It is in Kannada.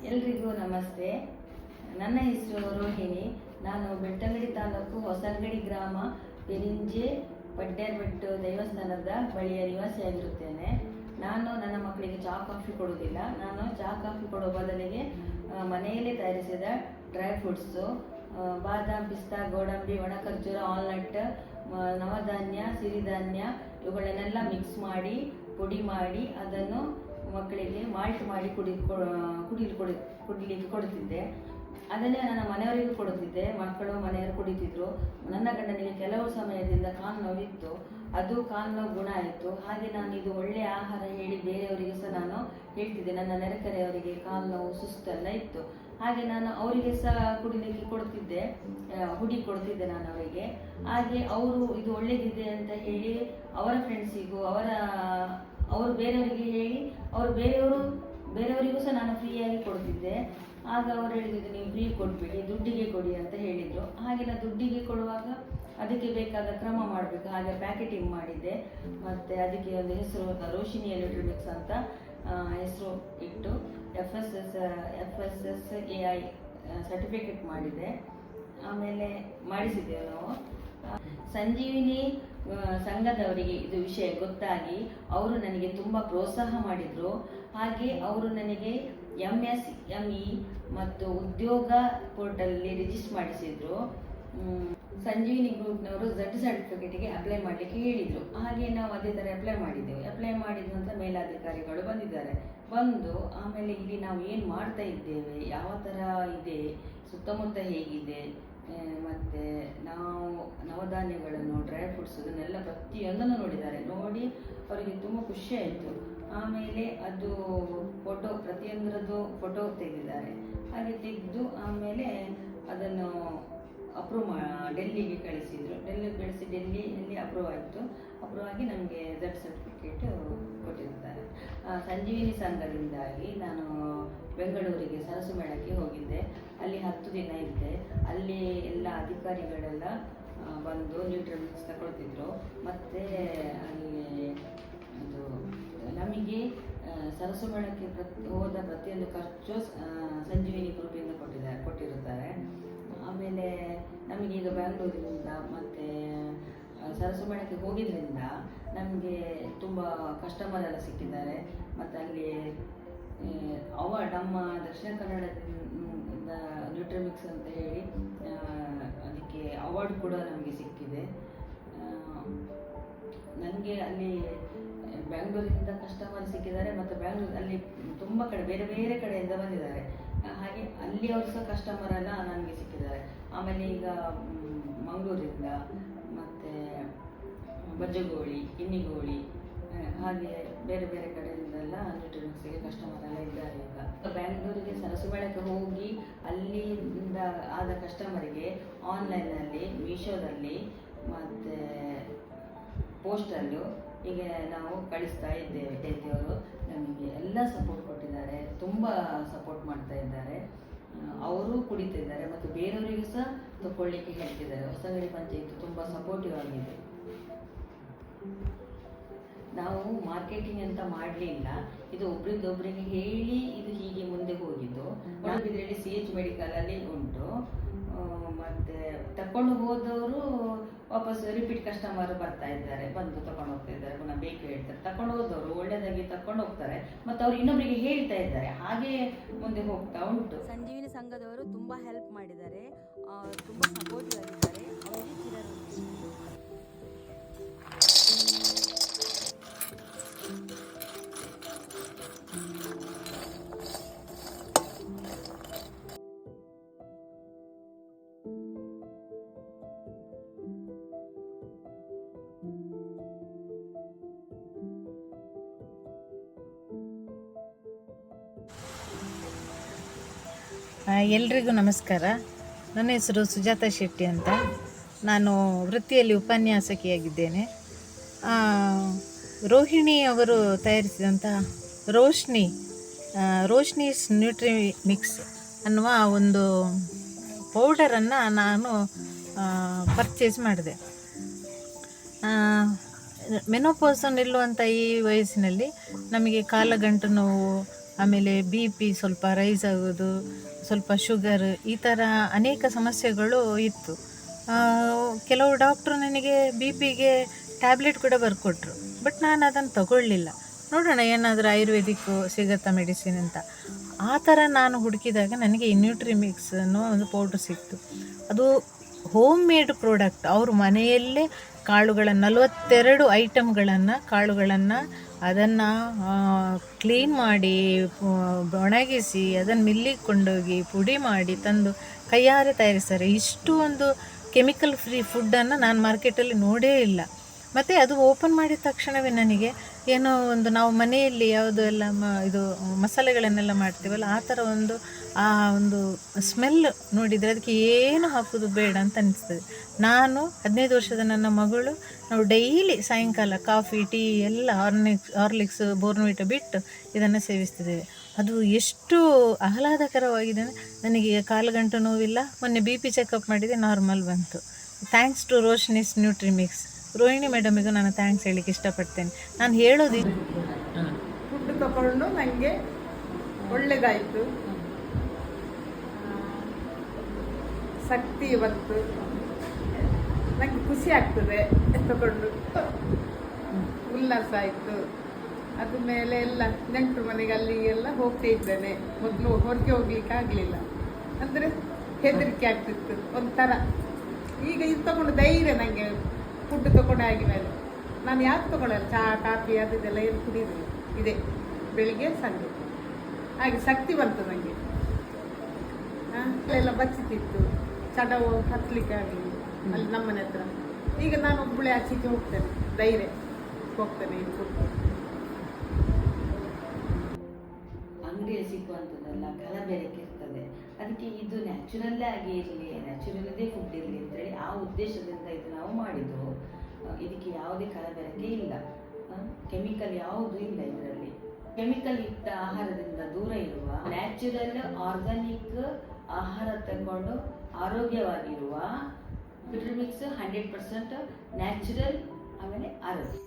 ಎಲ್ರಿಗೂ ನಮಸ್ತೆ. ನನ್ನ ಹೆಸರು ರೋಹಿಣಿ. ನಾನು ಬೆಳ್ತಂಗಡಿ ತಾಲೂಕು ಹೊಸಂಗಡಿ ಗ್ರಾಮ ಪೆರಿಂಜೆ ಪಡ್ಡೇರ್ಬೆಟ್ಟು ದೇವಸ್ಥಾನದ ಬಳಿಯ ನಿವಾಸಿಯಾಗಿರುತ್ತೇನೆ. ನಾನು ನನ್ನ ಮಕ್ಕಳಿಗೆ ಚಹಾ ಕಾಫಿ ಕೊಡುವುದಿಲ್ಲ. ನಾನು ಚಹಾ ಕಾಫಿ ಕೊಡೋ ಬದಲಿಗೆ ಮನೆಯಲ್ಲೇ ತಯಾರಿಸಿದ ಡ್ರೈ ಫ್ರೂಟ್ಸು, ಬಾದಾಮ್, ಪಿಸ್ತಾ, ಗೋಡಂಬಿ, ಒಣಖರ್ಜೂರ, ಆಲ್ನಟ್, ನವಧಾನ್ಯ, ಸಿರಿಧಾನ್ಯ ಇವುಗಳನ್ನೆಲ್ಲ ಮಿಕ್ಸ್ ಮಾಡಿ ಪುಡಿ ಮಾಡಿ ಅದನ್ನು ಮಕ್ಕಳಿಗೆ ಮಾಲ್ಟ್ ಮಾಡಿ ಕುಡಿಲಿಕ್ಕೆ ಕೊಡುತ್ತಿದ್ದೆ. ಅದನ್ನೇ ನನ್ನ ಮನೆಯವರಿಗೂ ಕೊಡುತ್ತಿದ್ದೆ. ಮಕ್ಕಳು ಮನೆಯವರು ಕುಡಿತಿದ್ರು. ನನ್ನ ಗಂಡನಿಗೆ ಕೆಲವು ಸಮಯದಿಂದ ಕಾಲು ನೋವಿತ್ತು. ಅದು ಕಾಲು ನೋವು ಗುಣ ಆಯಿತು. ಹಾಗೆ ನಾನು ಇದು ಒಳ್ಳೆಯ ಆಹಾರ ಹೇಳಿ ಬೇರೆಯವರಿಗೆ ಸಹ ನಾನು ಹೇಳ್ತಿದ್ದೆ. ನನ್ನ ನೆರೆಕರೆಯವರಿಗೆ ಕಾಲು ನೋವು ಸುಸ್ತೆಲ್ಲ ಇತ್ತು. ಹಾಗೆ ನಾನು ಅವರಿಗೆ ಸಹ ಕುಡಿಲಿಕ್ಕೆ ಕೊಡ್ತಿದ್ದೆ, ಹುಡಿ ಕೊಡ್ತಿದ್ದೆ ನಾನು ಅವರಿಗೆ. ಹಾಗೆ ಅವರು ಇದು ಒಳ್ಳೆಯದಿದೆ ಅಂತ ಹೇಳಿ ಅವರ ಫ್ರೆಂಡ್ಸಿಗೂ ಅವರು ಬೇರೆಯವರಿಗೆ ಹೇಳಿ ಬೇರೆಯವರಿಗೂ ಸಹ ನಾನು ಫ್ರೀಯಾಗಿ ಕೊಡ್ತಿದ್ದೆ. ಆಗ ಅವರು ಹೇಳಿದ್ದು, ನೀವು ಫ್ರೀ ಕೊಟ್ಬಿಡಿ, ದುಡ್ಡಿಗೆ ಕೊಡಿ ಅಂತ ಹೇಳಿದರು. ಹಾಗೆ ನಾನು ದುಡ್ಡಿಗೆ ಕೊಡುವಾಗ ಅದಕ್ಕೆ ಬೇಕಾದ ಕ್ರಮ ಮಾಡಬೇಕು. ಹಾಗೆ ಪ್ಯಾಕೆಟಿಂಗ್ ಮಾಡಿದ್ದೆ. ಮತ್ತು ಅದಕ್ಕೆ ಒಂದು ಹೆಸರು ರೋಶಿನಿ ಎಲೆಕ್ಟ್ರಾನಿಕ್ಸ್ ಅಂತ ಹೆಸರು ಇಟ್ಟು FSSAI ಸರ್ಟಿಫಿಕೇಟ್ ಮಾಡಿದೆ. ಆಮೇಲೆ ಮಾಡಿಸಿದ್ದೇವೆ ನಾವು. ಸಂಜೀವಿನಿ ಸಂಘದವರಿಗೆ ಇದು ವಿಷಯ ಗೊತ್ತಾಗಿ ಅವರು ನನಗೆ ತುಂಬ ಪ್ರೋತ್ಸಾಹ ಮಾಡಿದರು. ಹಾಗೆ ಅವರು ನನಗೆ MSME ಮತ್ತು ಉದ್ಯೋಗ ಪೋರ್ಟಲಲ್ಲಿ ರಿಜಿಸ್ಟರ್ ಮಾಡಿಸಿದ್ರು. ಸಂಜೀವಿನಿ ಗ್ರೂಪ್ನವರು Z ಸರ್ಟಿಫಿಕೇಟಿಗೆ ಅಪ್ಲೈ ಮಾಡಲಿಕ್ಕೆ ಹೇಳಿದರು. ಹಾಗೆ ನಾವು ಅದೇ ಥರ ಅಪ್ಲೈ ಮಾಡಿದ್ದೆವು. ಅಪ್ಲೈ ಮಾಡಿದ ನಂತರ ಮೇಲಾಧಿಕಾರಿಗಳು ಬಂದು ಆಮೇಲೆ ಇಲ್ಲಿ ನಾವು ಏನು ಮಾಡ್ತಾ ಇದ್ದೇವೆ, ಯಾವ ಥರ ಇದೆ, ಸುತ್ತಮುತ್ತ ಹೇಗಿದೆ, ಮತ್ತು ನಾವು ನವಧಾನ್ಯಗಳನ್ನು, ಡ್ರೈ ಫ್ರೂಟ್ಸ್ ಅದನ್ನೆಲ್ಲ ಪ್ರತಿಯೊಂದನ್ನು ನೋಡಿದ್ದಾರೆ. ನೋಡಿ ಅವರಿಗೆ ತುಂಬ ಖುಷಿ ಆಯಿತು. ಆಮೇಲೆ ಅದು ಪ್ರತಿಯೊಂದರದ್ದು ಫೋಟೋ ತೆಗೆದಿದ್ದಾರೆ. ಹಾಗೆ ತೆಗೆದು ಆಮೇಲೆ ಅದನ್ನು ಡೆಲ್ಲಿಗೆ ಕಳಿಸಿದರು. ಡೆಲ್ಲಿಯಲ್ಲಿ ಅಪ್ರೂವ್ ಆಯಿತು. ಅಪ್ರೂವ್ ಆಗಿ ನಮಗೆ Z ಸರ್ಟಿಫಿಕೇಟ್ ಕೊಟ್ಟಿರ್ತಾರೆ. ಸಂಜೀವಿನಿ ಸಂಘದಿಂದಾಗಿ ನಾನು ಬೆಂಗಳೂರಿಗೆ ಸರಸು ಮೇಳಕ್ಕೆ ಹೋಗಿದ್ದೆ. ಅಲ್ಲಿ 10 ದಿನ ಇದ್ದೆ. ಅಲ್ಲಿ ಎಲ್ಲ ಅಧಿಕಾರಿಗಳೆಲ್ಲ ಬಂದು ನ್ಯೂಟ್ರಿಮಿಕ್ಸ್ ತಗೊಳ್ತಿದ್ರು. ಮತ್ತು ಅಲ್ಲಿ ಅದು ನಮಗೆ ಸರಸು ಮೇಳಕ್ಕೆ ಹೋದ ಪ್ರತಿಯೊಂದು ಖರ್ಚು ಸಂಜೀವಿನಿ ಗ್ರೂಪಿಂದ ಕೊಟ್ಟಿರುತ್ತಾರೆ. ಆಮೇಲೆ ನಮಗೀಗ ಬ್ಯಾಂಗ್ಳೂರಿನಿಂದ ಮತ್ತು ಸರಸು ಮೇಳಕ್ಕೆ ಹೋಗಿದ್ದರಿಂದ ನಮಗೆ ತುಂಬ ಕಸ್ಟಮರ್ ಎಲ್ಲ ಸಿಕ್ಕಿದ್ದಾರೆ. ಮತ್ತು ಅಲ್ಲಿ ನಮ್ಮ ದಕ್ಷಿಣ ಕನ್ನಡದಿಂದ ನ್ಯೂಟ್ರಿಮಿಕ್ಸ್ ಅಂತ ಹೇಳಿ ಅದಕ್ಕೆ ಅವಾರ್ಡ್ ಕೂಡ ನಮಗೆ ಸಿಕ್ಕಿದೆ. ನನಗೆ ಅಲ್ಲಿ ಬ್ಯಾಂಗ್ಳೂರಿನಿಂದ ಕಸ್ಟಮರ್ ಸಿಕ್ಕಿದ್ದಾರೆ. ಮತ್ತು ಅಲ್ಲಿ ತುಂಬ ಬೇರೆ ಬೇರೆ ಕಡೆಯಿಂದ ಬಂದಿದ್ದಾರೆ. ಹಾಗೆ ಅಲ್ಲಿ ಅವರು ಸಹ ಕಸ್ಟಮರ್ ಎಲ್ಲ ನನಗೆ ಸಿಕ್ಕಿದ್ದಾರೆ. ಆಮೇಲೆ ಈಗ ಮಂಗಳೂರಿಂದ ಮತ್ತು ಬಜ್ಜಗೋಳಿ, ಕಿನ್ನಿಗೋಳಿ, ಹಾಗೆ ಬೇರೆ ಬೇರೆ ಕಡೆಯಿಂದೆಲ್ಲ ನ್ಯೂಟ್ರಿಮಿಕ್ಸ್ಗೆ ಕಸ್ಟಮರ್ ಎಲ್ಲ ಇದ್ದಾರೆ. ಈಗ ಬ್ಯಾಂಗ್ಳೂರಿಗೆ ಸರಸು ಮೇಳಕ್ಕೆ ಹೋಗಿ ಅಲ್ಲಿಂದ ಆದ ಕಸ್ಟಮರಿಗೆ ಆನ್ಲೈನಲ್ಲಿ, ಮೀಶೋದಲ್ಲಿ ಮತ್ತು ಪೋಸ್ಟಲ್ಲೂ ಹೀಗೆ ನಾವು ಕಳಿಸ್ತಾ ಇದ್ದೇವೆ. ಅವರು ನಮಗೆ ಎಲ್ಲ ಸಪೋರ್ಟ್ ಕೊಟ್ಟಿದ್ದಾರೆ, ತುಂಬ ಸಪೋರ್ಟ್ ಮಾಡ್ತಾ ಇದ್ದಾರೆ. ಅವರು ಕುಡಿತಿದ್ದಾರೆ ಮತ್ತು ಬೇರೆಯವರಿಗೂ ಸಹ ತಗೊಳ್ಳಿಕ್ಕೆ ಹೇಳ್ತಿದ್ದಾರೆ. ಹೊಸಂಗಡಿ ಪಂಚಾಯತ್ ತುಂಬ ಸಪೋರ್ಟಿವ್ ಆಗಿದೆ. ನಾವು ಮಾರ್ಕೆಟಿಂಗ್ ಅಂತ ಮಾಡಲಿಲ್ಲ. ಇದು ಒಬ್ರಿಗೊಬ್ಬರಿಗೆ ಹೇಳಿ ಇದು ಹೀಗೆ ಮುಂದೆ ಹೋಗಿದ್ದು. ಇದರಲ್ಲಿ CH ಮೆಡಿಕಲಲ್ಲಿ ಉಂಟು. ಮತ್ತು ತಕೊಂಡು ಹೋದವರು ವಾಪಸ್ ರಿಪೀಟ್ ಕಸ್ಟಮರ್ ಬರ್ತಾ ಇದ್ದಾರೆ, ಬಂದು ತಗೊಂಡು ಹೋಗ್ತಾ ಇದ್ದಾರೆ. ಪುನಃ ಬೇಕು ಹೇಳ್ತಾರೆ. ತಕೊಂಡು ಹೋದವರು ಒಳ್ಳೆಯದಾಗಿ ತಕೊಂಡು ಹೋಗ್ತಾರೆ ಮತ್ತು ಅವರು ಇನ್ನೊಬ್ಬರಿಗೆ ಹೇಳ್ತಾ ಇದ್ದಾರೆ. ಹಾಗೆ ಮುಂದೆ ಹೋಗ್ತಾ ಉಂಟು. ಸಂಜೀವಿನಿ ಸಂಘದವರು ತುಂಬ ಹೆಲ್ಪ್ ಮಾಡಿದ್ದಾರೆ, ತುಂಬ ಸಪೋರ್ಟಿವ್ ಆಗಿದ್ದಾರೆ. ಅವರಿಗೆ ಚಿರಋಣಿ. ಎಲ್ರಿಗೂ ನಮಸ್ಕಾರ. ನನ್ನ ಹೆಸರು ಸುಜಾತ ಶೆಟ್ಟಿ ಅಂತ. ನಾನು ವೃತ್ತಿಯಲ್ಲಿ ಉಪನ್ಯಾಸಕಿಯಾಗಿದ್ದೇನೆ. ರೋಹಿಣಿ ಅವರು ತಯಾರಿಸಿದಂಥ ರೋಶ್ನೀಸ್ ನ್ಯೂಟ್ರಿ ಮಿಕ್ಸ್ ಅನ್ನುವ ಒಂದು ಪೌಡರನ್ನು ನಾನು ಪರ್ಚೇಸ್ ಮಾಡಿದೆ. ಮೆನೋಪಾಸ್ ನಿಲ್ಲುವಂಥ ಈ ವಯಸ್ಸಿನಲ್ಲಿ ನಮಗೆ ಕಾಲಗಂಟು ನೋವು, ಆಮೇಲೆ BP ಸ್ವಲ್ಪ ರೈಸ್ ಆಗೋದು, ಸ್ವಲ್ಪ ಶುಗರ್, ಈ ಥರ ಅನೇಕ ಸಮಸ್ಯೆಗಳು ಇತ್ತು. ಕೆಲವು ಡಾಕ್ಟ್ರು ನನಗೆ BP ಗೆ ಟ್ಯಾಬ್ಲೆಟ್ ಕೂಡ ಬರ್ಕೊಟ್ರು. ಬಟ್ ನಾನು ಅದನ್ನು ತಗೊಳ್ಳಿಲ್ಲ. ನೋಡೋಣ ಏನಾದರೂ ಆಯುರ್ವೇದಿಕ್ಕು ಸಿಗುತ್ತಾ ಮೆಡಿಸಿನ್ ಅಂತ. ಆ ಥರ ನಾನು ಹುಡುಕಿದಾಗ ನನಗೆ ನ್ಯೂಟ್ರಿಮಿಕ್ಸ್ ಅನ್ನೋ ಒಂದು ಪೌಡ್ರ್ ಸಿಕ್ತು. ಅದು ಹೋಮ್ ಮೇಡ್ ಪ್ರಾಡಕ್ಟ್. ಅವರು ಮನೆಯಲ್ಲೇ ಕಾಳುಗಳನ್ನು 42 ಐಟಮ್ಗಳನ್ನು ಕಾಳುಗಳನ್ನು ಅದನ್ನು ಕ್ಲೀನ್ ಮಾಡಿ ಒಣಗಿಸಿ ಅದನ್ನು ಮಿಲ್ಲಿಗೆ ಕೊಂಡೋಗಿ ಪುಡಿ ಮಾಡಿ ತಂದು ಕೈಯಾರೆ ತಯಾರಿಸ್ತಾರೆ. ಇಷ್ಟು ಒಂದು ಕೆಮಿಕಲ್ ಫ್ರೀ ಫುಡ್ಡನ್ನು ನಾನು ಮಾರ್ಕೆಟಲ್ಲಿ ನೋಡೇ ಇಲ್ಲ. ಮತ್ತು ಅದು ಓಪನ್ ಮಾಡಿದ ತಕ್ಷಣವೇ ನನಗೆ ಏನೋ ಒಂದು ನಾವು ಮನೆಯಲ್ಲಿ ಯಾವುದು ಎಲ್ಲ ಇದು ಮಸಾಲೆಗಳನ್ನೆಲ್ಲ ಮಾಡ್ತೀವಲ್ಲ ಆ ಥರ ಆ ಒಂದು ಸ್ಮೆಲ್ ನೋಡಿದರೆ ಅದಕ್ಕೆ ಏನು ಹಾಕೋದು ಬೇಡ ಅಂತ ಅನಿಸ್ತದೆ. ನಾನು 15 ವರ್ಷದ ನನ್ನ ಮಗಳು ನಾವು ಡೈಲಿ ಸಾಯಂಕಾಲ ಕಾಫಿ ಟೀ ಎಲ್ಲ ಹಾರ್ಲಿಕ್ಸ್ ಬೋರ್ನ್ವಿಟಾ ಬಿಟ್ಟು ಇದನ್ನು ಸೇವಿಸ್ತಿದ್ದೇವೆ. ಅದು ಎಷ್ಟು ಆಹ್ಲಾದಕರವಾಗಿದೆ. ನನಗೆ ಕಾಲುಗಂಟು ನೋವಿಲ್ಲ. ಮೊನ್ನೆ BP ಚೆಕಪ್ ಮಾಡಿದೆ, ನಾರ್ಮಲ್ ಬಂತು. Thanks to Roshini's Nutrimix. Rohini ಮೇಡಮಿಗೂ ನಾನು ಥ್ಯಾಂಕ್ಸ್ ಹೇಳಲಿಕ್ಕೆ ಇಷ್ಟಪಡ್ತೇನೆ. ನಾನು ಹೇಳೋದು ಫುಡ್ ತಗೊಂಡು ನನಗೆ ಒಳ್ಳೆಯದಾಯಿತು, ಶಕ್ತಿ ಬಂತು, ನನಗೆ ಖುಷಿ ಆಗ್ತದೆ ತಗೊಂಡು, ಉಲ್ಲಾಸ ಆಯಿತು. ಅದ ಮೇಲೆ ಎಲ್ಲ ನೆಂಟರು ಮನೆಗೆ ಅಲ್ಲಿಗೆಲ್ಲ ಹೋಗ್ತಾ ಇದ್ದೇನೆ. ಮೊದಲು ಹೊರಗೆ ಹೋಗ್ಲಿಕ್ಕೆ ಆಗಲಿಲ್ಲ, ಅಂದರೆ ಹೆದರಿಕೆ ಆಗ್ತಿತ್ತು ಒಂಥರ. ಈಗ ಇದು ತಗೊಂಡು ಧೈರ್ಯ ನನಗೆ. ಫುಡ್ ತಗೊಂಡು ಆಗಿಮೇಲೆ ನಾನು ಯಾಕೆ ತಗೊಳ್ಳಲ್ಲ, ಚಹಾ ಕಾಫಿ ಅದೆಲ್ಲ ಏನು ಕುಡಿಯೋದು ಇದೆ ಬೆಳಿಗ್ಗೆ ಸಂಜೆ. ಹಾಗೆ ಶಕ್ತಿ ಬಂತು ನನಗೆ. ಎಲ್ಲ ಬಚ್ಚಿತಿತ್ತು, ಚಡವು ಹತ್ತಲಿಕ್ಕೆ ಆಗಲಿ ಅಲ್ಲಿ ನಮ್ಮನೆ ಹತ್ರ. ಈಗ ನಾನು ಒಬ್ಬಳೆ ಆಚೆಗೆ ಹೋಗ್ತೇನೆ, ಧೈರ್ಯ ಹೋಗ್ತೇನೆ. ಇದು ಫುಡ್ ಅಂಗಡಿಯಲ್ಲಿ ಸಿಗುವಂಥದ್ದೆಲ್ಲ ಕಲಬೆರಕೆ ಇರ್ತದೆ. ಅದಕ್ಕೆ ಇದು ನ್ಯಾಚುರಲ್ಲೇ ಆಗಿ ಇರಲಿ, ನ್ಯಾಚುರಲ್ಲದೇ ಫುಡ್ ಇರಲಿ ಅಂತೇಳಿ ಆ ಉದ್ದೇಶದಿಂದ ಇದು ನಾವು ಮಾಡಿದ್ದು. ಇದಕ್ಕೆ ಯಾವುದೇ ಕಲಬೆರಕೆ ಇಲ್ಲ, ಕೆಮಿಕಲ್ ಯಾವುದೂ ಇಲ್ಲ ಇದರಲ್ಲಿ. ಕೆಮಿಕಲ್ ಯುಕ್ತ ಆಹಾರದಿಂದ ದೂರ ಇರುವ ನ್ಯಾಚುರಲ್ ಆರ್ಗಾನಿಕ್ ಆಹಾರ ತಗೊಂಡು ಆರೋಗ್ಯವಾಗಿರುವ ನ್ಯೂಟ್ರಿಮಿಕ್ಸ್ 100% ನ್ಯಾಚುರಲ್, ಆಮೇಲೆ ಆರೋಗ್ಯ.